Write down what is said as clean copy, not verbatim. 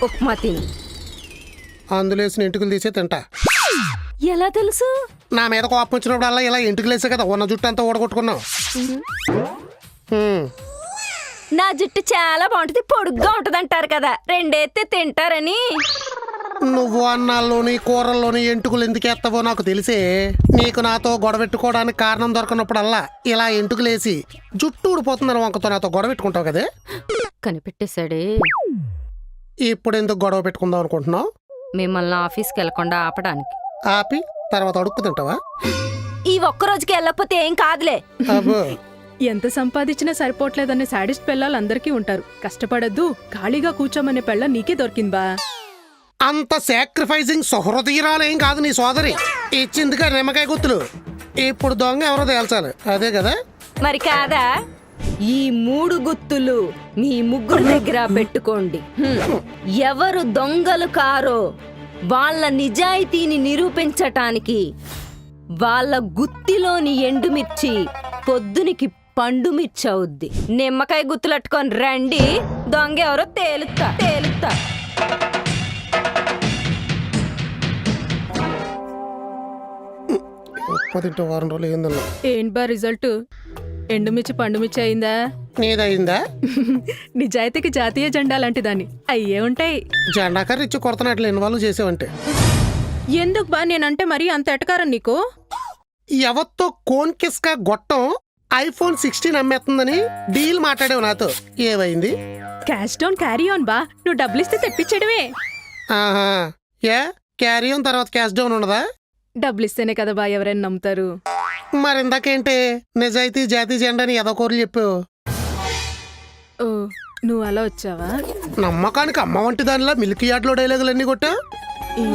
ఉప్మా తిని. అందులో వేసిన ఎంటుకలు తీసే తింటా. ఎలా తెలుసు? నా మీద కోపం వచ్చినప్పుడల్లా ఇలా ఎంటుకలు వేసే కదా ఉన్న జుట్టు అంతా ఓడగొట్టుకున్నావు. నా జుట్టు చాలా బాగుంటుంది, పొడుగ్గా ఉంటది అంటారు కదా, రెండేస్తే తింటారని. నువ్వు అన్నాల్లోని కూరల్లోని ఎంటుకలు ఎందుకు ఎత్తవో నాకు తెలిసే. నీకు నాతో గొడవెట్టుకోవడానికి కారణం దొరకనప్పుడల్లా ఇలా ఎంటుకలేసి జుట్టు ఊడిపోతుందని వంకతో నాతో గొడవ పెట్టుకుంటావు కదే. కనిపెట్టేశాడే. ఇప్పుడు ఎందుకు గొడవ పెట్టుకుందాం అనుకుంటున్నావు? మిమ్మల్ని ఆఫీస్కి వెళ్లకుండా ఆపడానికి. ఆపి తర్వాత అడుక్కు తింటావా? ఈ ఒక్కరోజుకి వెళ్ళకపోతే ఏం కాదులే. అబ్బో, ఎంత సంపాదించినా సరిపోవట్లేదనే సాడిస్ట్ పెళ్ళాలు అందరికీ ఉంటారు. కష్టపడద్దు, ఖాళీగా కూర్చోమనే పెళ్ళ నీకే దొరికిందా? అంత సాక్రిఫైజింగ్ సహృదయురాలేం కాదు నీ సోదరి. ఇచ్చిందిగా నిమ్మకాయ గుర్తులు. ఇప్పుడు దొంగ ఎవరో తేల్చాలి, అదే కదా? మరి కాదా? ఈ 3 గుత్తులు మీ ముగ్గురు దగ్గర పెట్టుకోండి. ఎవరు దొంగలు కారో వాళ్ళ నిజాయితీని నిరూపించటానికి వాళ్ళ గుత్తిలోని ఎండుమిర్చి పొద్దునికి పండుమిర్చి అవుద్ది. నిమ్మకాయ గుత్తులట్టుకొని రండి, దొంగ ఎవరో తేలుతా. తింటే వారం రోజులు ఏందన్నా. ఏంటి బా రిజల్ట్? ఎండుమిర్చి పండుమిర్చి అయిందా? నీదయిందా? నిజాయితీకి జాతీయ జెండా లాంటి దాన్ని అయ్యే ఉంటాయి. జెండాకర్ ఇచ్చి కొడుతున్నట్లు ఇన్వాల్వ్ చేసేవంటే. ఎందుకు బా నేనంటే మరీ అంత ఎటకారం నీకు? ఎవరితో కోన్ కిస్కా గొట్టం iPhone 16 అమ్మేస్తుందని డీల్ మాట్లాడావు నాతో. ఏమైంది? క్యాష్ డౌన్ క్యారీ ఆన్ బా, నువ్వు డబ్బులిస్తే తెప్పించడమే. ఆహా, ఏ క్యారీ ఆన్ తర్వాత క్యాష్ డౌన్ ఉండదా? డబ్బులిస్తేనే కదా బా ఎవరైనా నమ్ముతారు. మరి ఇందాకేంటి నిజాయితీ జాతీయ జెండాని ఎదకోర్లు చెప్పావు? ఓ, నువ్వు అలా వచ్చావా? నమ్మకానికి అమ్మ వంటి దానిలా మిల్క్ యార్డ్లో డైలాగులన్నీ కొట్టా. ఈ